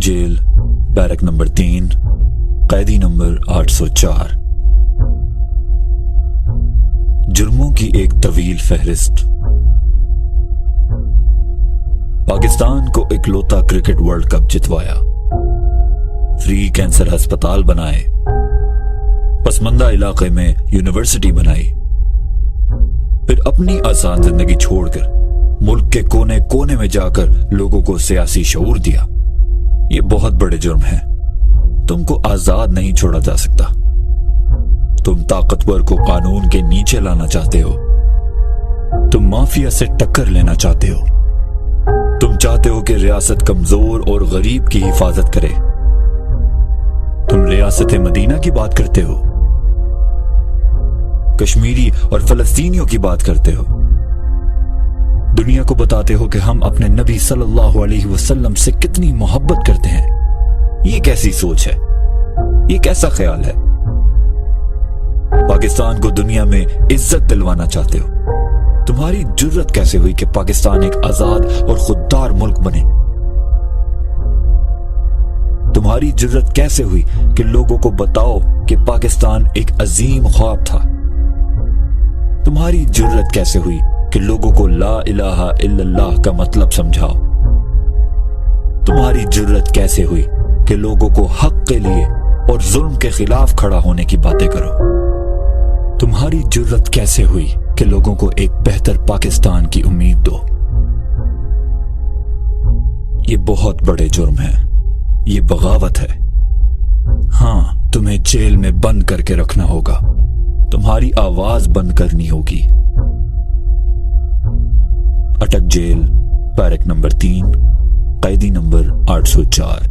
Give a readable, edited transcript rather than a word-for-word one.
Jail, barrack number 3, कैदी number 804। जुर्मों की एक तवील फहरिस्त। पाकिस्तान को इकलौता क्रिकेट वर्ल्ड कप जितवाया, फ्री कैंसर अस्पताल बनाए, पसमंदा इलाके में यूनिवर्सिटी बनाई, फिर अपनी आसान जिंदगी छोड़कर मुल्क के कोने कोने में जाकर लोगों को सियासी शऊर दिया। ये बहुत बड़े जुर्म हैं। तुमको आजाद नहीं छोड़ा जा सकता। तुम ताकतवर को कानून के नीचे लाना चाहते हो। तुम माफिया से टक्कर लेना चाहते हो। तुम चाहते हो कि रियासत कमजोर और गरीब की हिफाजत करे। तुम रियासत मदीना की बात करते हो, कश्मीरी और फलस्तीनियों की बात करते हो। दुनिया को बताते हो कि हम अपने नबी सल्लल्लाहु अलैहि वसल्लम से कितनी मोहब्बत करते हैं। ये कैसी सोच है? ये कैसा ख्याल है? पाकिस्तान को दुनिया में इज्जत दिलवाना चाहते हो। तुम्हारी जुर्रत कैसे हुई कि पाकिस्तान एक आजाद और खुददार मुल्क बने? तुम्हारी जुर्रत कैसे हुई कि लोगों को बताओ कि पाकिस्तान एक अजीम ख्वाब था? तुम्हारी जुर्रत कैसे हुई कि लोगों को ला इलाहा इल्लल्लाह का मतलब समझाओ? तुम्हारी जुर्रत कैसे हुई कि लोगों को हक के लिए और जुल्म के खिलाफ खड़ा होने की बातें करो? तुम्हारी जुर्रत कैसे हुई कि लोगों को एक बेहतर पाकिस्तान की उम्मीद दो? ये बहुत बड़े जुर्म हैं। ये बगावत है। हाँ, तुम्हें जेल में बंद करके रखना होगा। तुम्हारी आवाज बंद करनी होगी। अटक जेल, बैरक नंबर 3, कैदी नंबर 804।